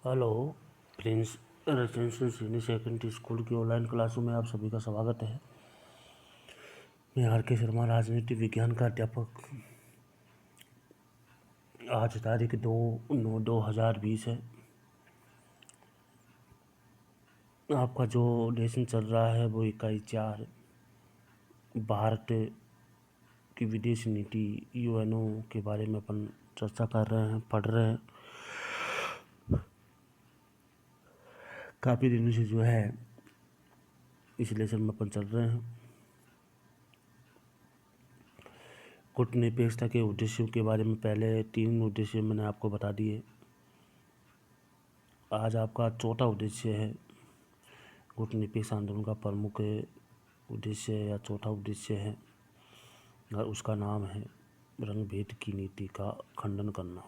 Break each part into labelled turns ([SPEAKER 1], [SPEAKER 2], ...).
[SPEAKER 1] Hello Prince residential senior secondary school की online क्लासों में आप सभी का स्वागत है। मैं आर के शर्मा, राजनीति विज्ञान का अध्यापक। आज तारीख 2/9/2020 है। आपका जो लेसन चल रहा है वो इकाई 4 भारत की विदेश नीति यूएनओ के बारे में अपन चर्चा कर रहे हैं, पढ़ रहे हैं। काफ़ी दिनों से जो है इस लेसन में अपन चल रहे हैं। कूटनिरपेक्षता के उद्देश्यों के बारे में पहले 3 उद्देश्य मैंने आपको बता दिए। आज आपका चौथा उद्देश्य है। कूटनिरपेक्ष आंदोलन का प्रमुख उद्देश्य या चौथा उद्देश्य है और उसका नाम है रंग भेद की नीति का खंडन करना।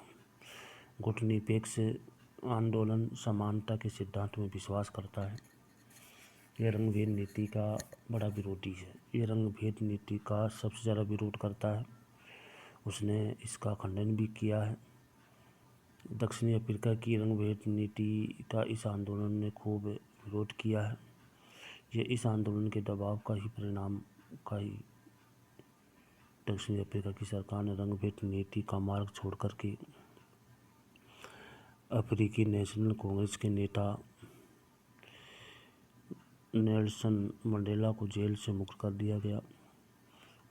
[SPEAKER 1] कूटनिरपेक्ष आंदोलन समानता के सिद्धांत में विश्वास करता है। यह रंग भेद नीति का बड़ा विरोधी है। यह रंग भेद नीति का सबसे ज़्यादा विरोध करता है। उसने इसका खंडन भी किया है। दक्षिणी अफ्रीका की रंग भेद नीति का इस आंदोलन ने खूब विरोध किया है। यह इस आंदोलन के दबाव का ही परिणाम का ही दक्षिणी अफ्रीका की सरकार ने रंग भेद नीति का मार्ग छोड़ करके अफ्रीकी नेशनल कांग्रेस के नेता नेल्सन मंडेला को जेल से मुक्त कर दिया गया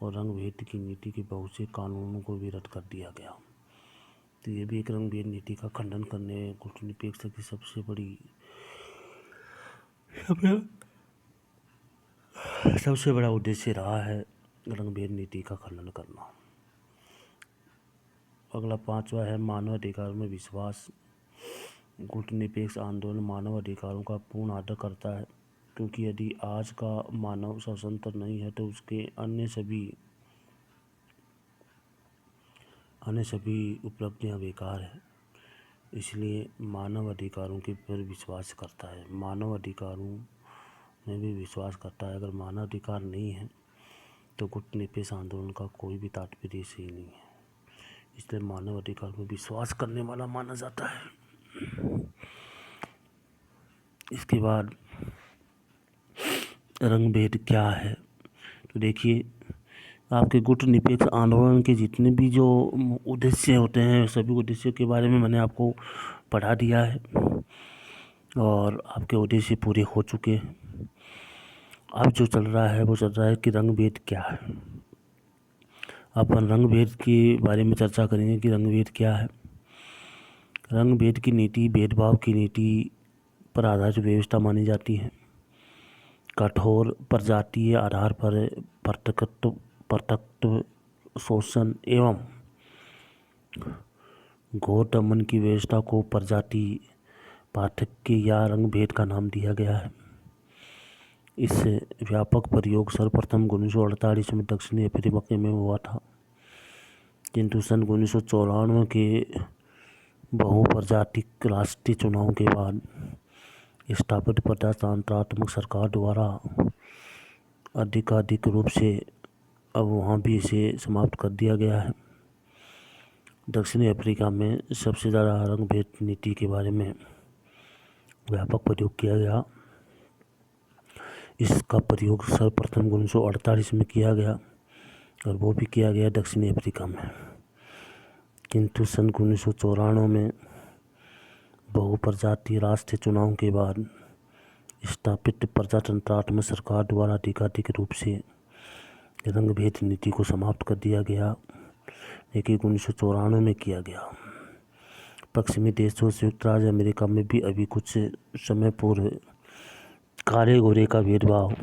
[SPEAKER 1] और रंग भेद की नीति के बहुत से कानूनों को भी रद्द कर दिया गया। तो ये भी एक रंग भेद नीति का खंडन करने कूटनिरपेक्षता की सबसे बड़ा उद्देश्य रहा है रंग भेद नीति का खंडन करना। अगला 5वां है मानव अधिकारों में विश्वास। कूटनिरपेक्ष आंदोलन मानव अधिकारों का पूर्ण आदर करता है, क्योंकि यदि आज का मानव स्वतंत्र नहीं है तो उसके अन्य सभी उपलब्धियां बेकार है। इसलिए मानव अधिकारों के पर विश्वास करता है, मानव अधिकारों में भी विश्वास करता है। अगर मानव अधिकार नहीं है तो कूटनिरपेक्ष आंदोलन का कोई भी तात्पर्य सही नहीं है। इसलिए मानव अधिकार में विश्वास करने वाला माना जाता है। इसके बाद रंग भेद क्या है, तो देखिए आपके कूटनिरपेक्ष आंदोलन के जितने भी जो उद्देश्य होते हैं सभी उद्देश्यों के बारे में मैंने आपको पढ़ा दिया है और आपके उद्देश्य पूरे हो चुके हैं। अब जो चल रहा है वो चल रहा है कि रंग भेद क्या है। अपन रंग भेद के बारे में चर्चा करेंगे कि रंग भेद क्या है। रंग भेद की नीति भेदभाव की नीति पर आधारित व्यवस्था मानी जाती है। कठोर प्रजातीय आधार पर प्रत्यक्ष शोषण एवं घोर दमन की व्यवस्था को प्रजाति पार्थक्य या रंग भेद का नाम दिया गया है। इस व्यापक प्रयोग सर्वप्रथम 1948 में दक्षिणी अफ्रीका में हुआ था, किंतु सन 1994 के बहुप्रजातिक राष्ट्रीय चुनाव के बाद स्थापित प्रजातंत्रात्मक सरकार द्वारा अधिकाधिक रूप से अब वहाँ भी इसे समाप्त कर दिया गया है। दक्षिणी अफ्रीका में सबसे ज़्यादा रंग भेद नीति के बारे में व्यापक प्रयोग किया गया। इसका प्रयोग सर्वप्रथम 1948 में किया गया और वो भी किया गया दक्षिणी अफ्रीका में, किंतु सन 1994 में बहुप्रजातीय राष्ट्रीय चुनाव के बाद स्थापित प्रजातंत्रात्मक सरकार द्वारा अधिकाधिक रूप से रंग भेद नीति को समाप्त कर दिया गया, लेकिन 1994 में किया गया। पश्चिमी देशों संयुक्त राज्य अमेरिका में भी अभी कुछ समय पूर्व काले गोरे का भेदभाव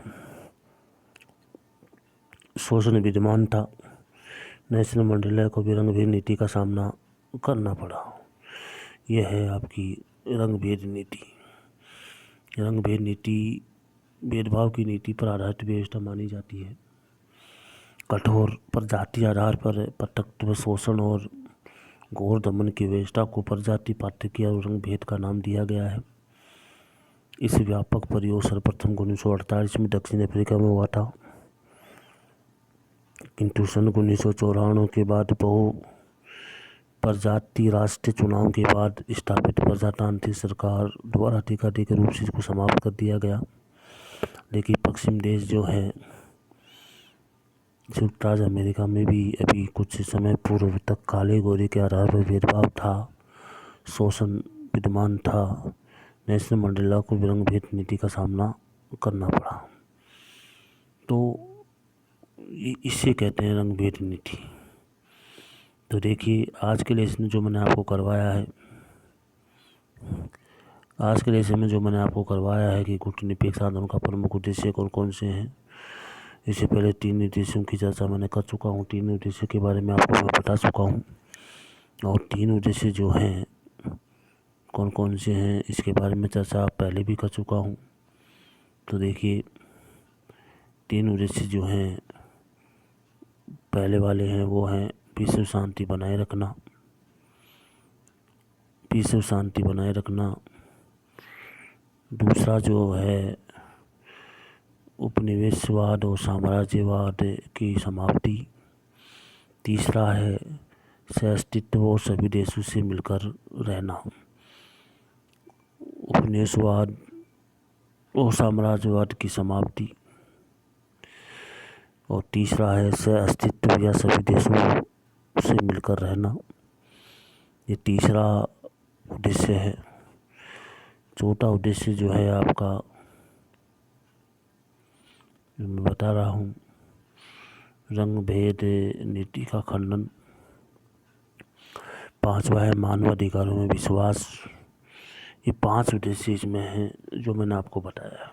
[SPEAKER 1] शोषण विद्यमान था। नेल्सन मंडेला को भी रंग भेद नीति का सामना करना पड़ा। यह है आपकी रंग भेद नीति। रंग भेद नीति भेदभाव की नीति पर आधारित व्यवस्था मानी जाती है। कठोर प्रजाति आधार पर प्रत्यक्ष शोषण और घोर दमन की व्यवस्था को प्रजाति पार्थक्य और रंग भेद का नाम दिया गया है। इस व्यापक प्रयोग सर्वप्रथम 1948 में दक्षिण अफ्रीका में हुआ था, किंतु सन 1994 के बाद प्रजाति राष्ट्रीय चुनाव के बाद स्थापित प्रजातांत्रिक सरकार द्वारा टीका-टीक रूप से इसको समाप्त कर दिया गया। लेकिन पश्चिम देश जो है, संयुक्त राज्य अमेरिका में भी अभी कुछ समय पूर्व तक काले गोरे के आधार पर भेदभाव था, शोषण विद्यमान था। नेल्सन मंडेला को रंग भेद नीति का सामना करना पड़ा। तो इसे कहते हैं रंग भेद नीति। तो देखिए, आज के लेसन जो मैंने आपको करवाया है, कि गुटनिरपेक्ष आंदोलन का प्रमुख उद्देश्य कौन कौन से हैं। इससे पहले 3 उद्देश्यों की चर्चा मैंने कर चुका हूँ। 3 उद्देश्य के बारे में आपको मैं बता चुका हूँ, और 3 उद्देश्य जो हैं कौन कौन से हैं इसके बारे में चर्चा पहले भी कर चुका हूँ। तो देखिए, 3 उद्देश्य जो हैं, पहले वाले हैं वो हैं विश्व शांति बनाए रखना। दूसरा जो है उपनिवेशवाद और साम्राज्यवाद की समाप्ति। तीसरा है सह-अस्तित्व और सभी देशों से मिलकर रहना। उपनिवेशवाद और साम्राज्यवाद की समाप्ति। और तीसरा है सह-अस्तित्व या सभी देशों से मिलकर रहना। ये तीसरा उद्देश्य है। चौथा उद्देश्य जो है आपका, मैं बता रहा हूँ, रंग भेद नीति का खंडन। 5वां है मानव अधिकारों में विश्वास। ये 5 उद्देश्य इसमें हैं जो मैंने आपको बताया।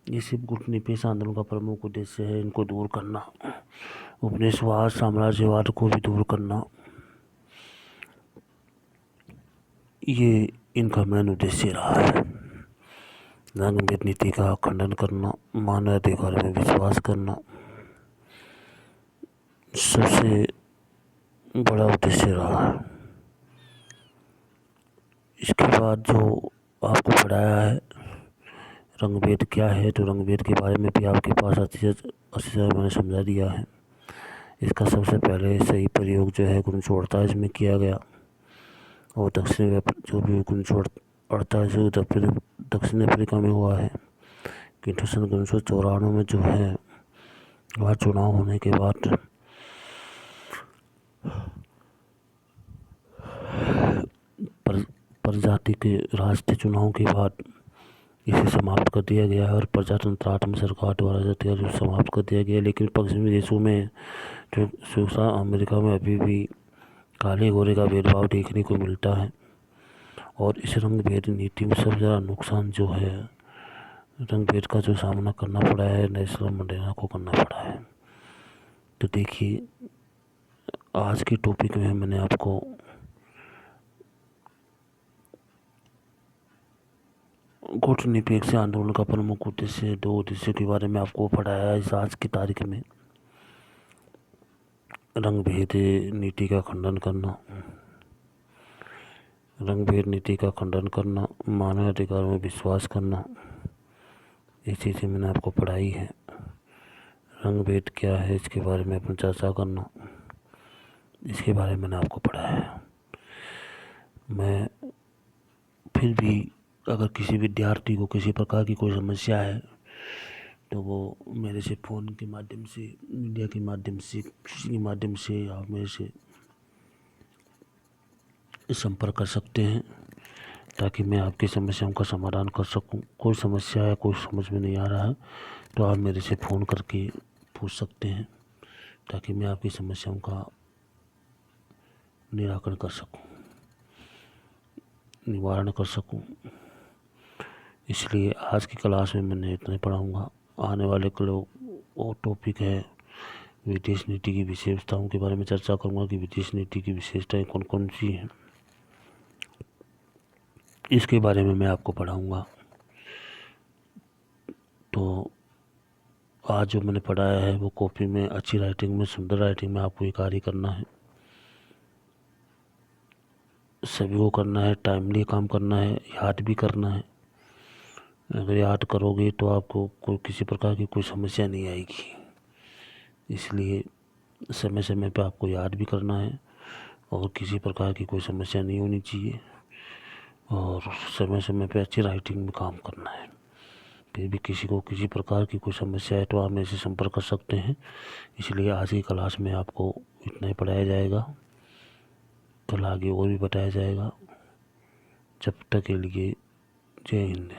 [SPEAKER 1] ये सिर्फ गुटनिरपेक्ष आंदोलन का प्रमुख उद्देश्य है, इनको दूर करना, उपनिवेशवाद साम्राज्यवाद को भी दूर करना। ये इनका मेन उद्देश्य रहा है। रंग भेद नीति का खंडन करना, मानव अधिकारों में विश्वास करना सबसे बड़ा उद्देश्य रहा है। इसके बाद जो आपको पढ़ाया है रंग भेद क्या है, तो रंग भेद के बारे में भी आपके पास अच्छी तरह मैंने समझा दिया है। इसका सबसे पहले सही प्रयोग जो है 1948 में किया गया, और दक्षिण जो भी 1948 दक्षिण अफ्रीका में हुआ है। किंतु सन 1994 में जो है वहाँ चुनाव होने के बाद प्रजाति के राष्ट्रीय चुनाव के बाद इसे समाप्त कर दिया गया है, और प्रजातंत्रात्मक सरकार द्वारा समाप्त कर दिया गया। लेकिन पश्चिमी देशों में, जो संयुक्त अमेरिका में, अभी भी काले गोरे का भेदभाव देखने को मिलता है। और इस रंग भेद नीति में सबसे ज़्यादा नुकसान जो है, रंग भेद का जो सामना करना पड़ा है, नेल्सन मंडेला को करना पड़ा है। तो देखिए, आज के टॉपिक में मैंने आपको गुटनिरपेक्ष आंदोलन का प्रमुख उद्देश्य, 2 उद्देश्यों के बारे में आपको पढ़ाया है। इस आज की तारीख में रंग भेद नीति का खंडन करना, मानव अधिकारों में विश्वास करना, ये चीज़ें मैंने आपको पढ़ाई है। रंग भेद क्या है इसके बारे में अपन चर्चा करना, इसके बारे में मैंने आपको पढ़ाया है। मैं फिर भी अगर किसी विद्यार्थी को किसी प्रकार की कोई समस्या है, तो वो मेरे से फ़ोन के माध्यम से, मीडिया के माध्यम से, किसी के माध्यम से आप मेरे से संपर्क कर सकते हैं, ताकि मैं आपकी समस्याओं का समाधान कर सकूं। कोई समस्या है, कोई समझ में नहीं आ रहा है, तो आप मेरे से फ़ोन करके पूछ सकते हैं, ताकि मैं आपकी समस्याओं का निराकरण कर सकूं, निवारण कर सकूं। इसलिए आज की क्लास में मैंने इतना ही पढ़ाऊँगा। आने वाले और टॉपिक है विदेश नीति की विशेषताओं के बारे में चर्चा करूँगा, कि विदेश नीति की विशेषताएं कौन कौन सी हैं, इसके बारे में मैं आपको पढ़ाऊँगा। तो आज जो मैंने पढ़ाया है वो कॉपी में अच्छी राइटिंग में, सुंदर राइटिंग में आपको ये कार्य करना है, सभी को करना है, टाइमली काम करना है, याद भी करना है। अगर याद करोगे तो आपको कोई किसी प्रकार की कोई समस्या नहीं आएगी। इसलिए समय समय पे आपको याद भी करना है, और किसी प्रकार की कोई समस्या नहीं होनी चाहिए, और समय समय पे अच्छी राइटिंग में काम करना है। फिर भी किसी को किसी प्रकार की कोई समस्या है तो आप मेरे से संपर्क कर सकते हैं। इसलिए आज की क्लास में आपको इतना ही पढ़ाया जाएगा, कल आगे और भी बताया जाएगा। जब तक के लिए जय हिंद।